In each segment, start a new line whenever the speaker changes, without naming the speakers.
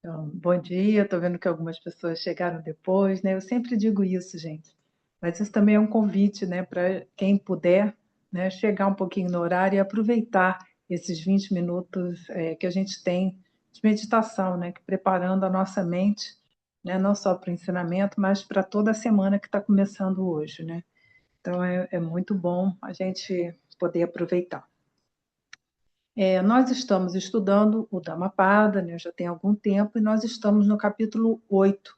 Então, bom dia, estou vendo que algumas pessoas chegaram depois, né? Eu sempre digo isso, gente. Mas isso também é um convite, né, para quem puder, né, chegar um pouquinho no horário e aproveitar esses 20 minutos que a gente tem de meditação, né, que preparando a nossa mente, né, não só para o ensinamento, mas para toda a semana que está começando hoje, né? Então é muito bom a gente poder aproveitar. Nós estamos estudando o Dhammapada, né, já tem algum tempo, e nós estamos no capítulo 8,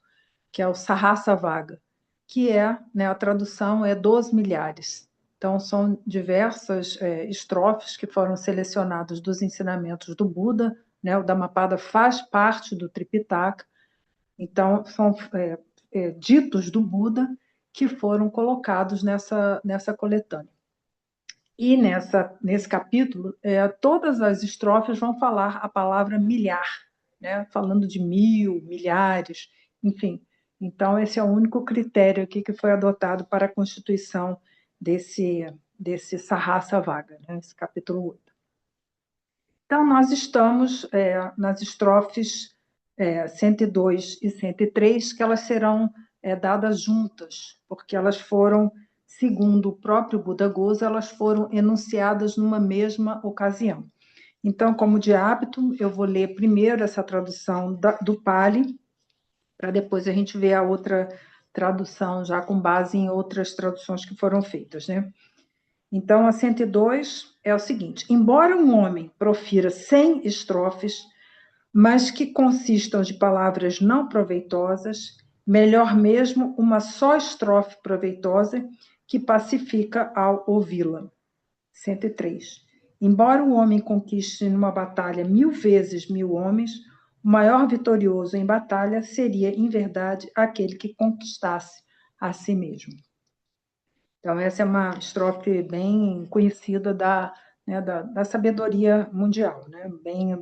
que é o Sahasravaga, que é, né, a tradução é dos milhares. Então, são diversas estrofes que foram selecionadas dos ensinamentos do Buda, né, o Dhammapada faz parte do Tripitaka, então são ditos do Buda que foram colocados nessa coletânea. E nesse capítulo, todas as estrofes vão falar a palavra milhar, né? Falando de mil, milhares, enfim. Então, esse é o único critério aqui que foi adotado para a constituição desse Sahasravaga, né? Esse capítulo 8. Então, nós estamos nas estrofes 102 e 103, que elas serão dadas juntas, porque elas foram, segundo o próprio Buddhaghosa, elas foram enunciadas numa mesma ocasião. Então, como de hábito, eu vou ler primeiro essa tradução do Pali, para depois a gente ver a outra tradução, já com base em outras traduções que foram feitas, né? Então, a 102 é o seguinte: embora um homem profira 100 estrofes, mas que consistam de palavras não proveitosas, melhor mesmo uma só estrofe proveitosa que pacifica ao ouvi-la. 103. Embora o homem conquiste numa batalha 1000 vezes 1000 homens, o maior vitorioso em batalha seria, em verdade, aquele que conquistasse a si mesmo. Então, essa é uma estrofe bem conhecida da sabedoria mundial, né? Bem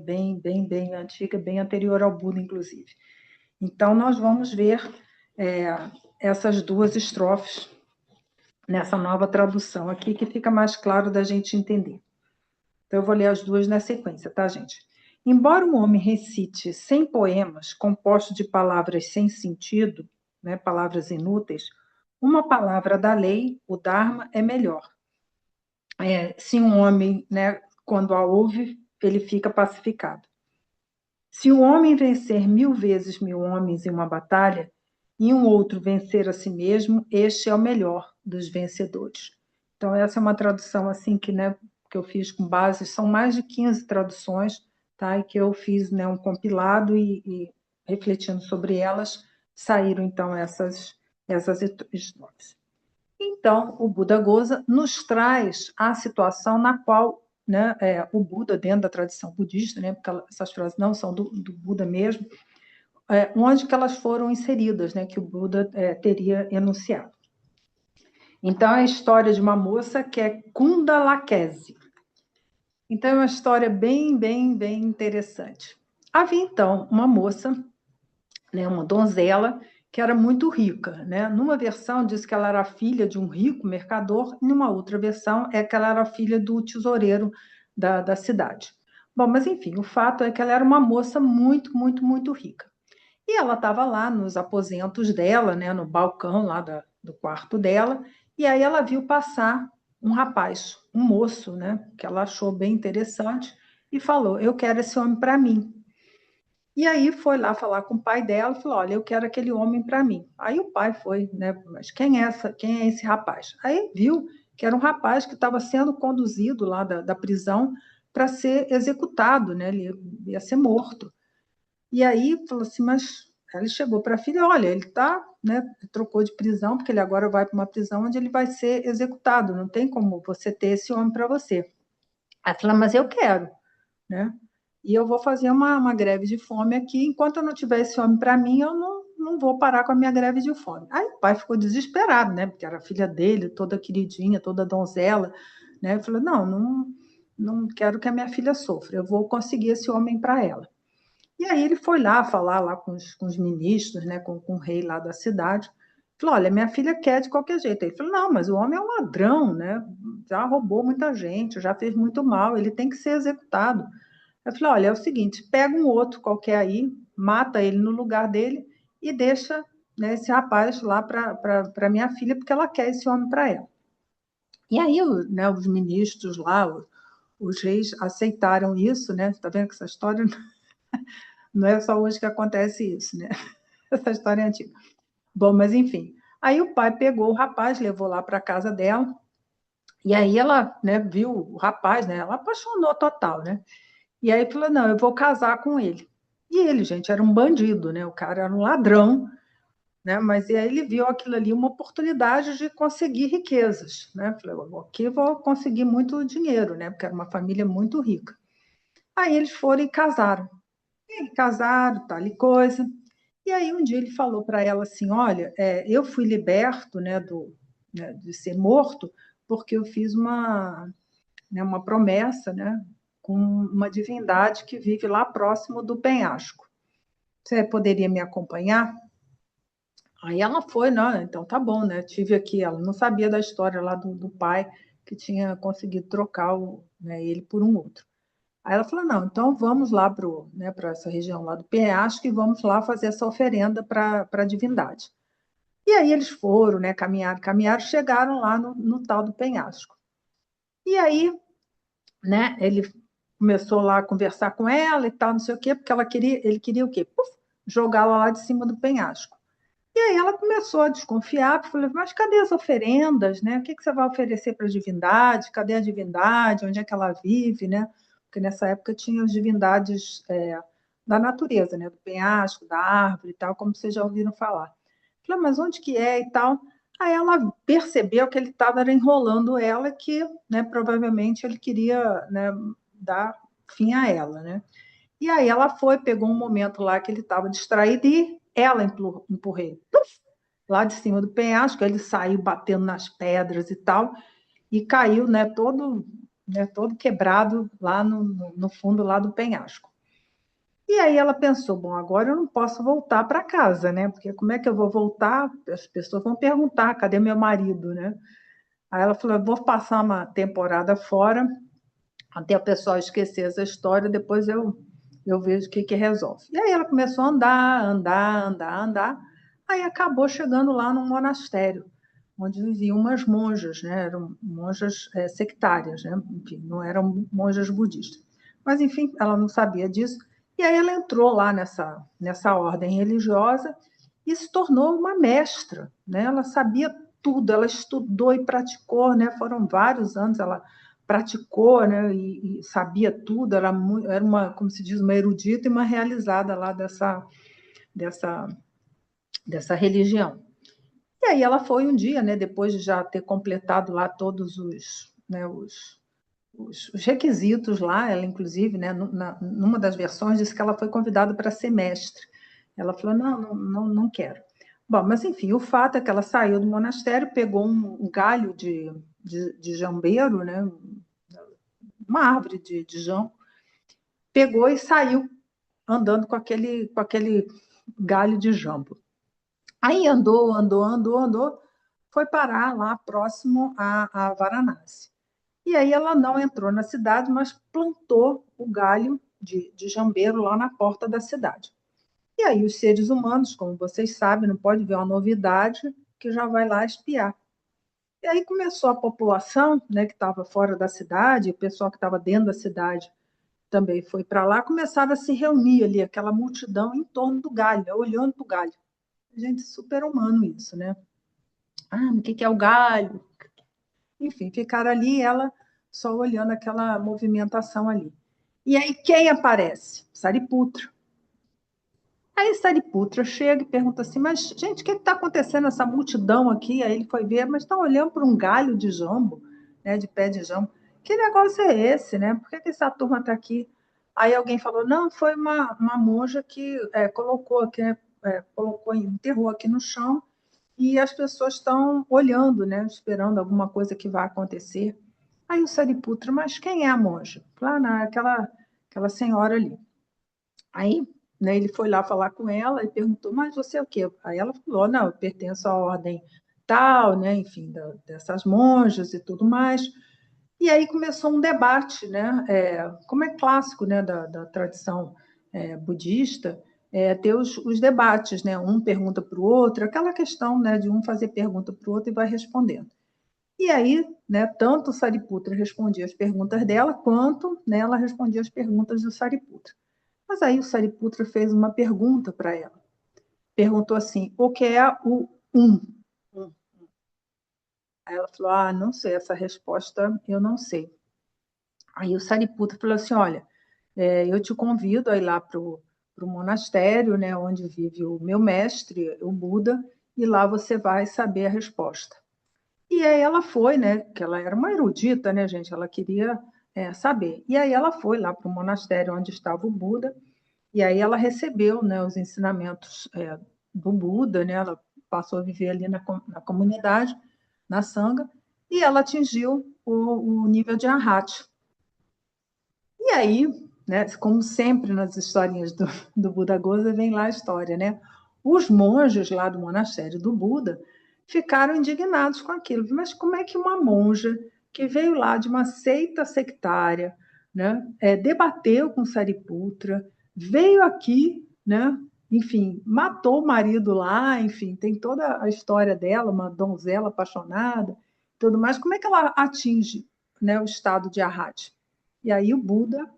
antiga, bem anterior ao Buda, inclusive. Então, nós vamos ver essas duas estrofes nessa nova tradução aqui, que fica mais claro da gente entender. Então, eu vou ler as duas na sequência, tá, gente? Embora um homem recite 100 poemas compostos de palavras sem sentido, né, palavras inúteis, uma palavra da lei, o Dharma, é melhor. Se um homem, né, quando a ouve, ele fica pacificado. Se o homem vencer 1000 vezes 1000 homens em uma batalha, e um outro vencer a si mesmo, este é o melhor dos vencedores. Então, essa é uma tradução assim que, né, que eu fiz com base, são mais de 15 traduções, tá, e que eu fiz, né, um compilado e refletindo sobre elas, saíram então essas estrofes. Então, o Buddhaghosa nos traz a situação na qual, né, o Buda, dentro da tradição budista, né, porque essas frases não são do Buda mesmo, onde que elas foram inseridas, né, que o Buda teria enunciado. Então, é a história de uma moça que é Kundalakese. Então, é uma história bem interessante. Havia, então, uma moça, né, uma donzela, que era muito rica, né? Numa versão diz que ela era filha de um rico mercador, e numa outra versão é que ela era filha do tesoureiro da cidade. Bom, mas enfim, o fato é que ela era uma moça muito rica. E ela estava lá nos aposentos dela, né, no balcão lá do quarto dela, e aí ela viu passar um rapaz, um moço, né, que ela achou bem interessante, e falou: Eu quero esse homem para mim. E aí foi lá falar com o pai dela e falou: Olha, eu quero aquele homem para mim. Aí o pai foi, né? Mas quem é esse rapaz? Aí viu que era um rapaz que estava sendo conduzido lá da prisão para ser executado, né? Ele ia ser morto. E aí falou assim: Mas ele chegou para a filha: Olha, ele está, né? Trocou de prisão, porque ele agora vai para uma prisão onde ele vai ser executado. Não tem como você ter esse homem para você. Aí falou: Mas eu quero, né? E eu vou fazer uma greve de fome aqui. Enquanto eu não tiver esse homem para mim, eu não vou parar com a minha greve de fome. Aí o pai ficou desesperado, né? Porque era a filha dele, toda queridinha, toda donzela, né? Eu falei: não quero que a minha filha sofra. Eu vou conseguir esse homem para ela. E aí ele foi lá falar lá com os ministros, né? Com o rei lá da cidade. Falou: Olha, minha filha quer de qualquer jeito. Ele falou: Não, mas o homem é um ladrão, né? Já roubou muita gente, já fez muito mal, ele tem que ser executado. Eu falei: Olha, é o seguinte, pega um outro qualquer aí, mata ele no lugar dele e deixa, né, esse rapaz lá para minha filha, porque ela quer esse homem para ela. E aí, né, os ministros lá, os reis aceitaram isso, né? Está vendo que essa história não é só hoje que acontece isso, né? Essa história é antiga. Bom, mas enfim. Aí o pai pegou o rapaz, levou lá para a casa dela, e aí ela, né, viu o rapaz, né? Ela apaixonou total, né? E aí falou: não, eu vou casar com ele. E ele, gente, era um bandido, né? O cara era um ladrão, né? Mas e aí ele viu aquilo ali uma oportunidade de conseguir riquezas, né? Falei: aqui vou conseguir muito dinheiro, né? Porque era uma família muito rica. Aí eles foram e casaram. E casaram, tal e coisa. E aí um dia ele falou para ela assim: olha, eu fui liberto, né, né, de ser morto porque eu fiz uma promessa, né, com uma divindade que vive lá próximo do penhasco. Você poderia me acompanhar? Aí ela foi, não, então tá bom, né? Tive aqui, ela não sabia da história lá do pai que tinha conseguido trocar né, ele por um outro. Aí ela falou: não, então vamos lá né, para essa região lá do penhasco e vamos lá fazer essa oferenda para a divindade. E aí eles foram, né, caminharam, chegaram lá no tal do penhasco. E aí, né, ele começou lá a conversar com ela e tal, não sei o quê, porque ele queria o quê? Puf, jogá-la lá de cima do penhasco. E aí ela começou a desconfiar, falou: mas cadê as oferendas, né? O que você vai oferecer para a divindade? Cadê a divindade? Onde é que ela vive, né? Porque nessa época tinha as divindades da natureza, né? Do penhasco, da árvore e tal, como vocês já ouviram falar. Falei: mas onde que é e tal? Aí ela percebeu que ele estava enrolando ela, que, né, provavelmente ele queria, né, dar fim a ela, né? E aí ela foi, pegou um momento lá que ele estava distraído e ela empurrou ele lá de cima do penhasco. Ele saiu batendo nas pedras e tal, e caiu, né, todo quebrado lá no fundo lá do penhasco. E aí ela pensou: bom, agora eu não posso voltar para casa, né? Porque como é que eu vou voltar? As pessoas vão perguntar: cadê meu marido, né? Aí ela falou: eu vou passar uma temporada fora, até o pessoal esquecer essa história, depois eu vejo o que resolve. E aí ela começou a andar, aí acabou chegando lá num monastério, onde viviam umas monjas, né? Eram monjas sectárias, né? Enfim, não eram monjas budistas. Mas, enfim, ela não sabia disso. E aí ela entrou lá nessa ordem religiosa e se tornou uma mestra, né? Ela sabia tudo, ela estudou e praticou, né? Foram vários anos, ela praticou, né, e sabia tudo, era uma, como se diz, uma erudita e uma realizada lá dessa, dessa religião. E aí ela foi um dia, né, depois de já ter completado lá todos né, os requisitos lá, ela inclusive, né, numa das versões, disse que ela foi convidada para ser mestre. Ela falou: não quero. Bom, mas enfim, o fato é que ela saiu do monastério, pegou um galho de jambeiro, né, uma árvore de jambo, pegou e saiu andando com aquele galho de jambo. Aí andou, foi parar lá próximo a Varanasi. E aí ela não entrou na cidade, mas plantou o galho de jambeiro lá na porta da cidade. E aí os seres humanos, como vocês sabem, não pode ver uma novidade que já vai lá espiar. E aí começou a população, né, que estava fora da cidade, o pessoal que estava dentro da cidade também foi para lá, começaram a se reunir ali, aquela multidão em torno do galho, né, olhando para o galho. Gente, super humano isso, né? Ah, o que é o galho? Enfim, ficaram ali, ela só olhando aquela movimentação ali. E aí quem aparece? Sariputra. Aí Sariputra chega e pergunta assim: mas, gente, o que está acontecendo essa multidão aqui? Aí ele foi ver, mas estão olhando para um galho de jambo, né, de pé de jambo. Que negócio é esse, né? Por que essa turma está aqui? Aí alguém falou: não, foi uma monja que colocou aqui, enterrou aqui no chão, e as pessoas estão olhando, né, esperando alguma coisa que vai acontecer. Aí o Sariputra: mas quem é a monja? Lá aquela senhora ali. Aí, né, ele foi lá falar com ela e perguntou: mas você é o quê? Aí ela falou: não, eu pertenço à ordem tal, né, enfim, dessas monjas e tudo mais. E aí começou um debate, né, como é clássico, né, da tradição budista, ter os debates, né? Um pergunta para o outro, aquela questão, né, de um fazer pergunta para o outro e vai respondendo. E aí, né, tanto o Sariputra respondia as perguntas dela, quanto, né, ela respondia as perguntas do Sariputra. Mas aí o Sariputra fez uma pergunta para ela. Perguntou assim, o que é o um? Aí ela falou, não sei, essa resposta eu não sei. Aí o Sariputra falou assim, olha, eu te convido a ir lá para o monastério, né, onde vive o meu mestre, o Buda, e lá você vai saber a resposta. E aí ela foi, né, que ela era uma erudita, né, gente, ela queria saber. E aí ela foi lá para o monastério onde estava o Buda, e aí ela recebeu, né, os ensinamentos do Buda, né, ela passou a viver ali na comunidade, na Sangha, e ela atingiu o nível de Arhat. E aí, né, como sempre nas historinhas do Buda Ghosa, vem lá a história, né? Os monges lá do monastério do Buda ficaram indignados com aquilo. Mas como é que uma monja que veio lá de uma seita sectária, né, debateu com Sariputra, veio aqui, né, enfim, matou o marido lá, enfim, tem toda a história dela, uma donzela apaixonada, tudo mais. Como é que ela atinge, né, o estado de Arhat? E aí o Buda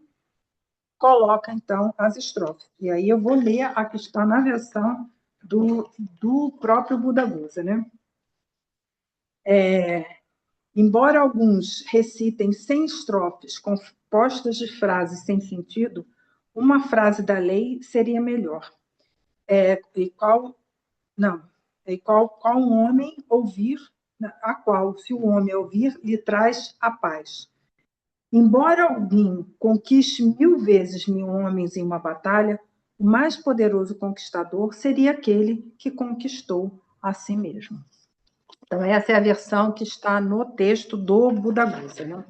coloca, então, as estrofes. E aí eu vou ler a que está na versão do próprio Buda Ghosa, né? Embora alguns recitem 100 estrofes compostas de frases sem sentido, uma frase da lei seria melhor. E qual não? E qual um homem ouvir, a qual, se o homem ouvir, lhe traz a paz. Embora alguém conquiste 1000 vezes 1000 homens em uma batalha, o mais poderoso conquistador seria aquele que conquistou a si mesmo. Então, essa é a versão que está no texto do Buda Ghosa, né?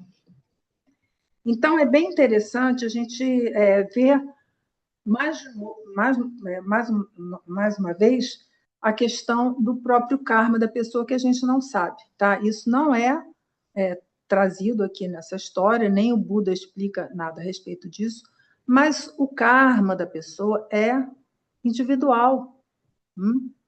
Então, é bem interessante a gente ver mais uma vez a questão do próprio karma da pessoa que a gente não sabe, tá? Isso não é trazido aqui nessa história, nem o Buda explica nada a respeito disso, mas o karma da pessoa é individual,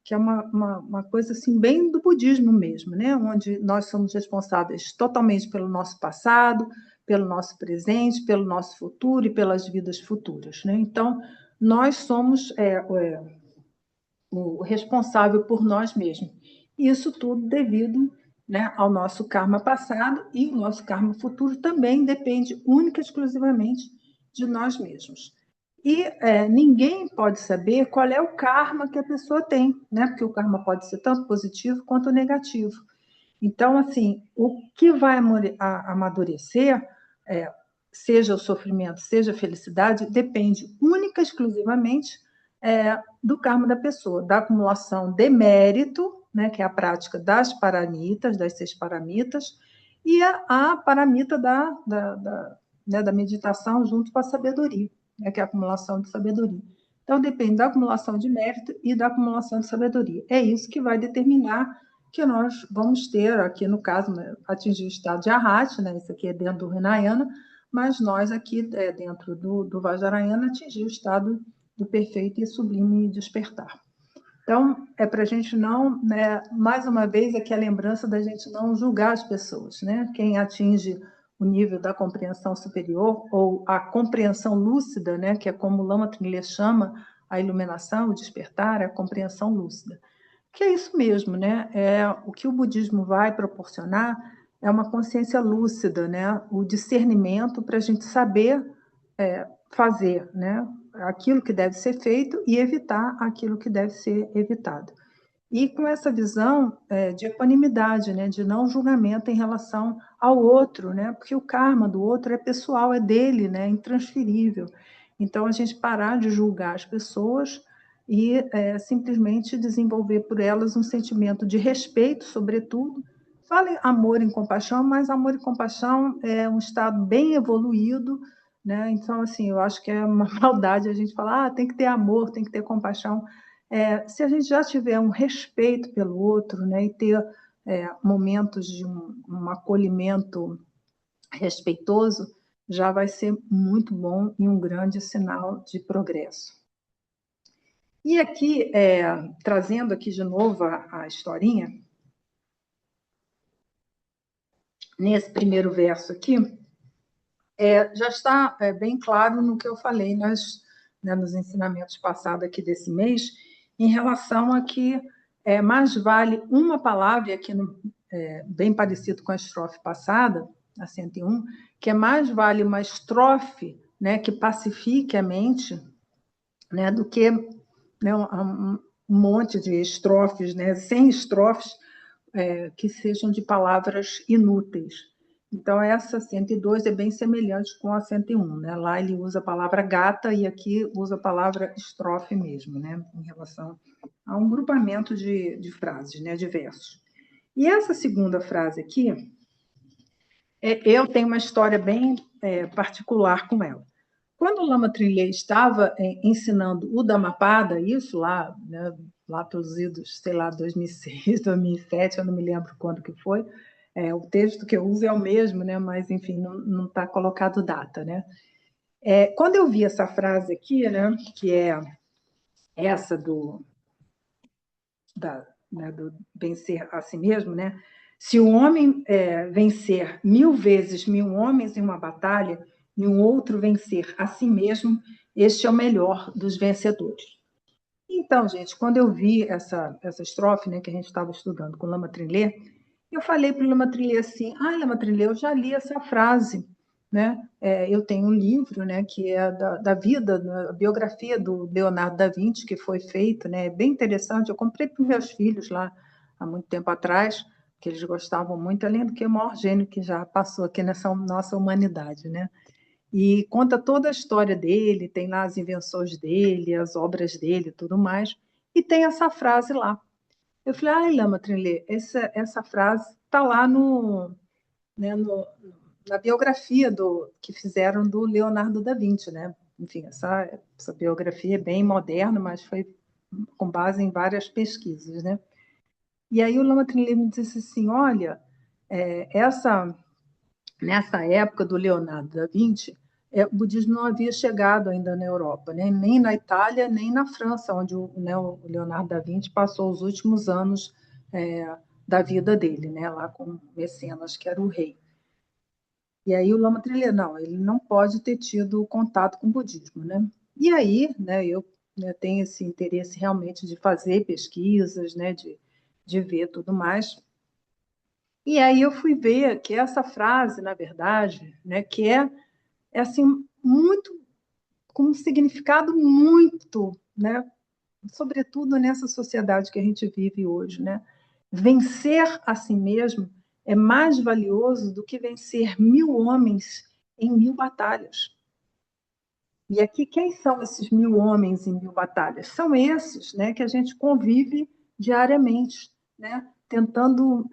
que é uma coisa assim bem do budismo mesmo, né? Onde nós somos responsáveis totalmente pelo nosso passado, pelo nosso presente, pelo nosso futuro e pelas vidas futuras, né? Então, nós somos o responsável por nós mesmos. Isso tudo devido, né, ao nosso karma passado, e o nosso karma futuro também depende única e exclusivamente de nós mesmos. E ninguém pode saber qual é o karma que a pessoa tem, né? Porque o karma pode ser tanto positivo quanto negativo. Então, assim, o que vai amadurecer, seja o sofrimento, seja a felicidade, depende única e exclusivamente do karma da pessoa, da acumulação de mérito, né, que é a prática das paramitas, das 6 paramitas, e a paramita da meditação junto com a sabedoria, né, que é a acumulação de sabedoria. Então, depende da acumulação de mérito e da acumulação de sabedoria. É isso que vai determinar que nós vamos ter, aqui no caso, né, atingir o estado de Arhat, né, isso aqui é dentro do Hinayana, mas nós aqui, dentro do Vajrayana, atingir o estado do perfeito e sublime despertar. Então, é para a gente não, né, mais uma vez, aqui a lembrança da gente não julgar as pessoas, né? Quem atinge o nível da compreensão superior, ou a compreensão lúcida, né, que é como o Lama Trilha chama a iluminação, o despertar, a compreensão lúcida. Que é isso mesmo, né? O que o budismo vai proporcionar é uma consciência lúcida, né? O discernimento para a gente saber fazer, né? Aquilo que deve ser feito e evitar aquilo que deve ser evitado. E com essa visão de equanimidade, né? De não julgamento em relação ao outro, né? Porque o karma do outro é pessoal, é dele, né? Intransferível. Então, a gente parar de julgar as pessoas e simplesmente desenvolver por elas um sentimento de respeito, sobretudo. Fale amor e compaixão, mas amor e compaixão é um estado bem evoluído, né? Então, assim, eu acho que é uma maldade a gente falar, tem que ter amor, tem que ter compaixão. Se a gente já tiver um respeito pelo outro, né, e ter momentos de um acolhimento respeitoso, já vai ser muito bom e um grande sinal de progresso. E aqui, trazendo aqui de novo a historinha, nesse primeiro verso aqui, já está bem claro no que eu falei nos ensinamentos passados aqui desse mês, em relação a que mais vale uma palavra, aqui bem parecido com a estrofe passada, a 101, que mais vale uma estrofe, né, que pacifique a mente, né, do que, né, um monte de estrofes, né, 100 estrofes que sejam de palavras inúteis. Então, essa 102 é bem semelhante com a 101, né? Lá ele usa a palavra gata e aqui usa a palavra estrofe mesmo, né? Em relação a um grupamento de frases, né? De versos. E essa segunda frase aqui, eu tenho uma história bem particular com ela. Quando o Lama Trilhei estava ensinando o Dhammapada, isso lá, né, lá pelos idos, sei lá, 2006, 2007, eu não me lembro quando que foi, o texto que eu uso é o mesmo, né, mas, enfim, não está colocado data. Né? Quando eu vi essa frase aqui, né, que é essa do vencer a si mesmo, né? Se o homem vencer 1000 vezes 1000 homens em uma batalha, e um outro vencer a si mesmo, este é o melhor dos vencedores. Então, gente, quando eu vi essa estrofe, né, que a gente estava estudando com Lama Trilhé, eu falei para o Lama Trilhé assim: Lama Trilhé, eu já li essa frase. Né? Eu tenho um livro, né, que é da vida, a biografia do Leonardo da Vinci, que foi feito, né, bem interessante. Eu comprei para os meus filhos lá há muito tempo atrás, que eles gostavam muito, além do que o maior gênio que já passou aqui nessa nossa humanidade. Né? E conta toda a história dele, tem lá as invenções dele, as obras dele e tudo mais, e tem essa frase lá. Eu falei, Lama Trilhé, essa frase está lá né, na biografia que fizeram do Leonardo da Vinci, né? Enfim, essa biografia é bem moderna, mas foi com base em várias pesquisas, né? E aí o Lama Trilhé me disse assim, olha, nessa época do Leonardo da Vinci, o budismo não havia chegado ainda na Europa, né? Nem na Itália, nem na França, onde o Leonardo da Vinci passou os últimos anos da vida dele, né? Lá com Mecenas, que era o rei. E aí o Lama Trilhé, não, ele não pode ter tido contato com o budismo, né? E aí, né, eu tenho esse interesse realmente de fazer pesquisas, né, de ver tudo mais. E aí eu fui ver que essa frase, na verdade, né, que é assim, muito, com um significado muito, né, sobretudo nessa sociedade que a gente vive hoje, né? Vencer a si mesmo é mais valioso do que vencer 1000 homens em 1000 batalhas. E aqui, quem são esses 1000 homens em 1000 batalhas? São esses, né, que a gente convive diariamente, né, tentando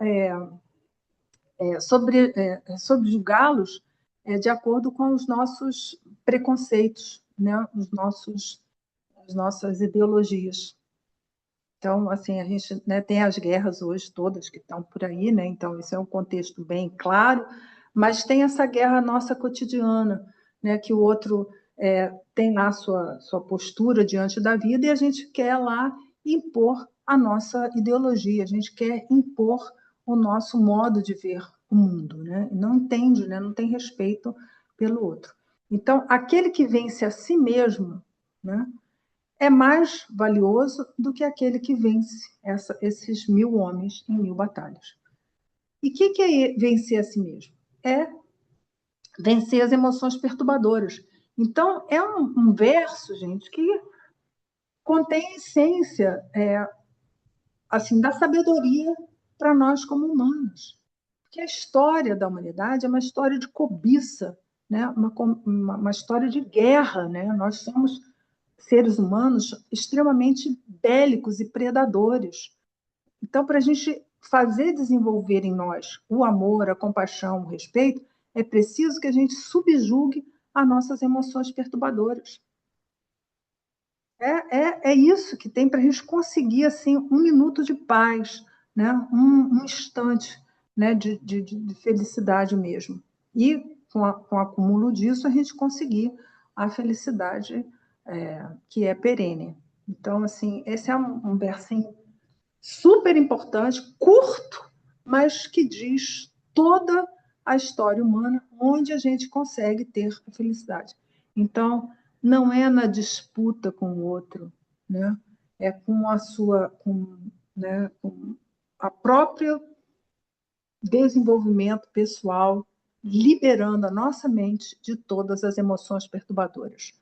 subjugá-los de acordo com os nossos preconceitos, né, as nossas ideologias. Então, assim, a gente, né, tem as guerras hoje todas que estão por aí, né? Então, isso é um contexto bem claro, mas tem essa guerra nossa cotidiana, né? Que o outro tem lá a sua postura diante da vida e a gente quer lá impor a nossa ideologia, a gente quer impor o nosso modo de ver o mundo, né? Não entende, né? Não tem respeito pelo outro. Então, aquele que vence a si mesmo, né, é mais valioso do que aquele que vence esses 1000 homens em 1000 batalhas. E o que é vencer a si mesmo? É vencer as emoções perturbadoras. Então, é um verso, gente, que contém a essência assim, da sabedoria para nós como humanos. Porque a história da humanidade é uma história de cobiça, né? uma história de guerra. Né? Nós somos seres humanos extremamente bélicos e predadores. Então, para a gente fazer desenvolver em nós o amor, a compaixão, o respeito, é preciso que a gente subjugue as nossas emoções perturbadoras. É isso que tem para a gente conseguir assim, um minuto de paz, né? um instante, né? de felicidade mesmo. E, com o acúmulo disso, a gente conseguir a felicidade que é perene. Então, assim, esse é um versinho super importante, curto, mas que diz toda a história humana, onde a gente consegue ter a felicidade. Então, não é na disputa com o outro, né? É com a sua, né, com a própria desenvolvimento pessoal, liberando a nossa mente de todas as emoções perturbadoras,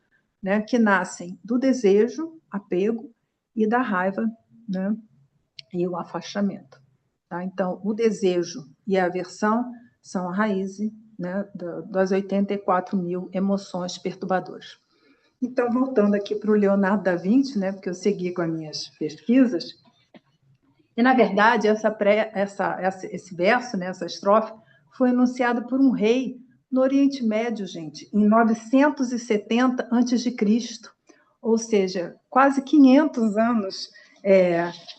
né, que nascem do desejo, apego e da raiva, né, e o afastamento. Tá? Então, o desejo e a aversão são a raiz, né, das 84 mil emoções perturbadoras. Então, voltando aqui para o Leonardo da Vinci, né, porque eu segui com as minhas pesquisas, e, na verdade, esse verso, né, essa estrofe, foi enunciado por um rei no Oriente Médio, gente, em 970 a.C., ou seja, quase 500 anos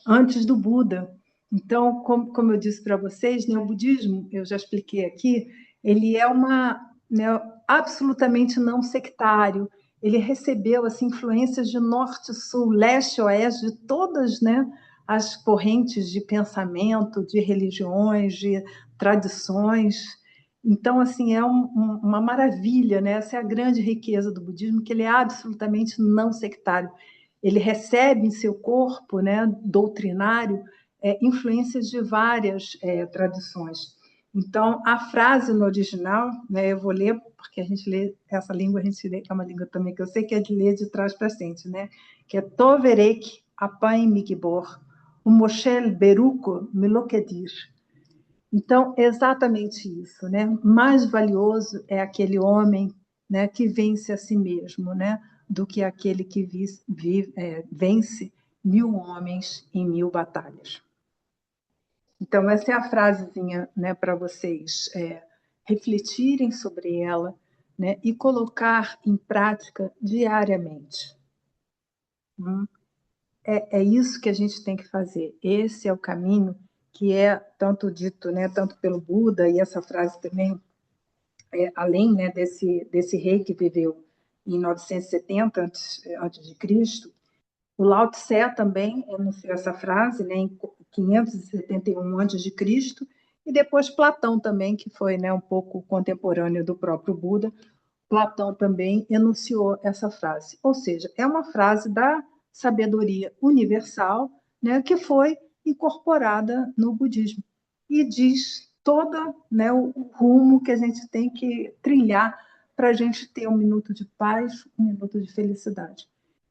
antes do Buda. Então, como eu disse para vocês, né, o budismo, eu já expliquei aqui, ele é né, absolutamente não sectário. Ele recebeu assim, influências de norte, sul, leste, oeste, de todas, né, as correntes de pensamento, de religiões, de tradições. Então, assim, é uma maravilha, né? Essa é a grande riqueza do budismo, que ele é absolutamente não sectário. Ele recebe em seu corpo, né, doutrinário, influências de várias tradições. Então, a frase no original, né, eu vou ler, porque a gente lê, essa língua a gente lê, que é uma língua também que eu sei que é de ler de trás para frente, né? Que é Toverek Apain Migbor, o Moshel Beruko Milokedir. Então, exatamente isso, né? Mais valioso é aquele homem, né, que vence a si mesmo, né, do que aquele que vence 1.000 homens em 1.000 batalhas. Então, essa é a frasezinha, né, para vocês refletirem sobre ela, né, e colocar em prática diariamente. É isso que a gente tem que fazer. Esse é o caminho que é tanto dito, né, tanto pelo Buda, e essa frase também, além, né, desse rei que viveu em 970 antes de Cristo, o Lao Tse também enunciou essa frase, né, em 571 antes de Cristo, e depois Platão também, que foi, né, um pouco contemporâneo do próprio Buda, Platão também enunciou essa frase. Ou seja, é uma frase da sabedoria universal, né, que foi incorporada no budismo e diz toda, né, o rumo que a gente tem que trilhar para a gente ter um minuto de paz, um minuto de felicidade.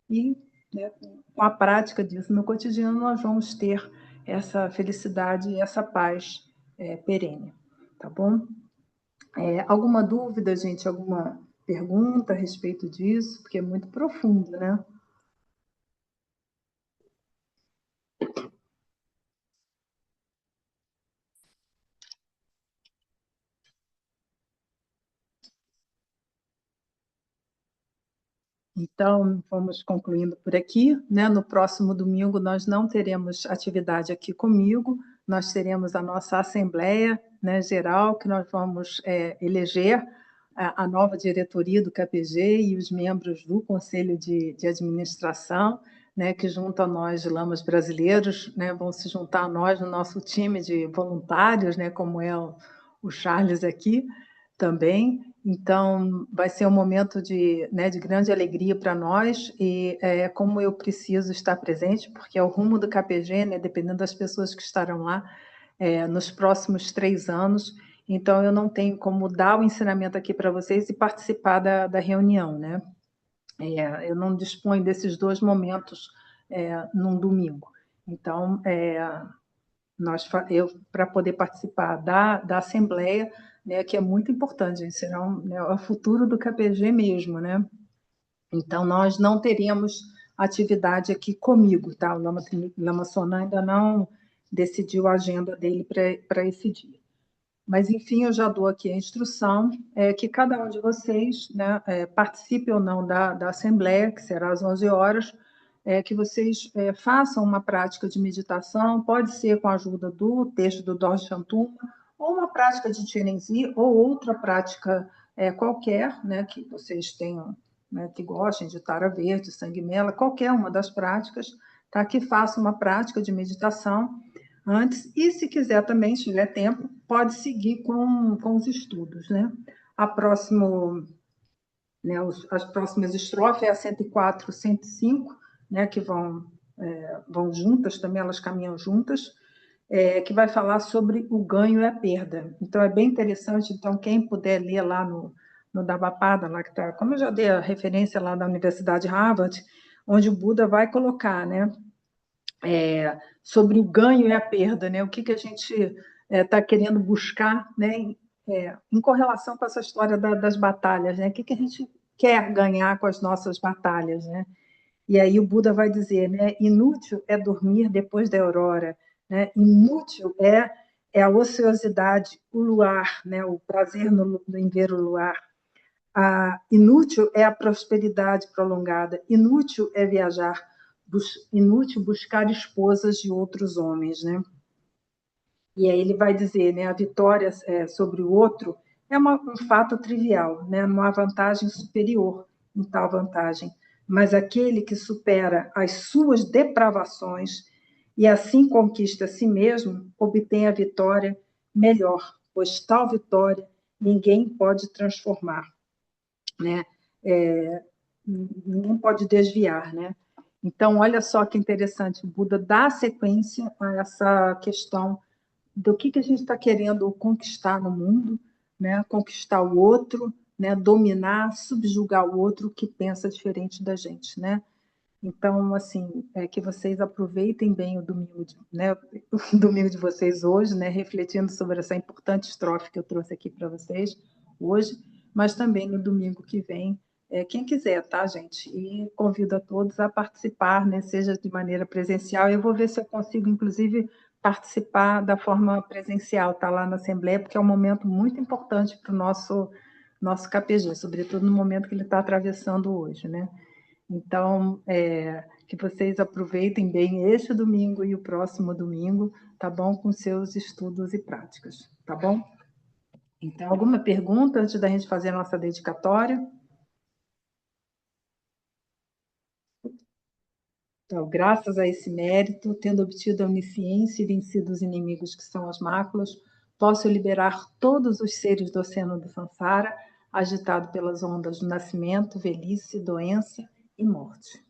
E, né, com a prática disso no cotidiano, nós vamos ter essa felicidade e essa paz perene. Tá bom? Alguma dúvida, gente? Alguma pergunta a respeito disso? Porque é muito profundo, né? Então, vamos concluindo por aqui, né? No próximo domingo, nós não teremos atividade aqui comigo, nós teremos a nossa Assembleia, né, Geral, que nós vamos eleger a nova diretoria do KPG e os membros do Conselho de Administração, né, que junto a nós, lamas brasileiros, né, vão se juntar a nós no nosso time de voluntários, né, como é o Charles aqui também. Então, vai ser um momento né, de grande alegria para nós e como eu preciso estar presente, porque é o rumo do KPG, né, dependendo das pessoas que estarão lá nos próximos 3 anos. Então, eu não tenho como dar o ensinamento aqui para vocês e participar da reunião, né? Eu não disponho desses 2 momentos num domingo. Então, eu, para poder participar da Assembleia, né, que é muito importante, gente, será né, o futuro do KPG mesmo, né? Então, nós não teríamos atividade aqui comigo, tá? O Lama Sonan ainda não decidiu a agenda dele para esse dia. Mas, enfim, eu já dou aqui a instrução que cada um de vocês, né, participe ou não da Assembleia, que será às 11 horas, que vocês façam uma prática de meditação, pode ser com a ajuda do texto do Dorje Shantuma, ou uma prática de Chenenzi, ou outra prática qualquer, né, que vocês tenham né, que gostem de tara verde, sanguemela, qualquer uma das práticas, tá? Que faça uma prática de meditação antes, e se quiser também, se tiver tempo, pode seguir com os estudos, né? A próximo, né, as próximas estrofes é a 104, 105, né, que vão juntas também, elas caminham juntas, que vai falar sobre o ganho e a perda. Então, é bem interessante. Então, quem puder ler lá no Dhammapada, lá que está, como eu já dei a referência lá da Universidade Harvard, onde o Buda vai colocar, né, sobre o ganho e a perda, né, o que a gente está querendo buscar, né, em correlação com essa história das batalhas, né, o que a gente quer ganhar com as nossas batalhas, né? E aí o Buda vai dizer, né, inútil é dormir depois da aurora, né? Inútil é a ociosidade, o luar, né, o prazer em ver o luar. Inútil é a prosperidade prolongada, inútil é viajar, inútil buscar esposas de outros homens, né? E aí ele vai dizer, né, a vitória sobre o outro é um fato trivial, né? Não há vantagem superior em tal vantagem, mas aquele que supera as suas depravações e assim conquista a si mesmo, obtém a vitória melhor, pois tal vitória ninguém pode transformar, né? Ninguém pode desviar, né? Então, olha só que interessante, o Buda dá sequência a essa questão do que a gente está querendo conquistar no mundo, né? Conquistar o outro, né? Dominar, subjugar o outro que pensa diferente da gente, né? Então, assim, que vocês aproveitem bem o domingo, né? O domingo de vocês hoje, né? Refletindo sobre essa importante estrofe que eu trouxe aqui para vocês hoje, mas também no domingo que vem, quem quiser, tá, gente? E convido a todos a participar, né? Seja de maneira presencial. Eu vou ver se eu consigo, inclusive, participar da forma presencial, tá lá na Assembleia, porque é um momento muito importante para o nosso KPG, sobretudo no momento que ele está atravessando hoje, né? Então, que vocês aproveitem bem este domingo e o próximo domingo, tá bom? Com seus estudos e práticas, tá bom? Então, alguma pergunta antes da gente fazer a nossa dedicatória? Então, graças a esse mérito, tendo obtido a onisciência e vencido os inimigos que são as máculas, posso liberar todos os seres do oceano do Sansara, agitado pelas ondas do nascimento, velhice, doença e morte.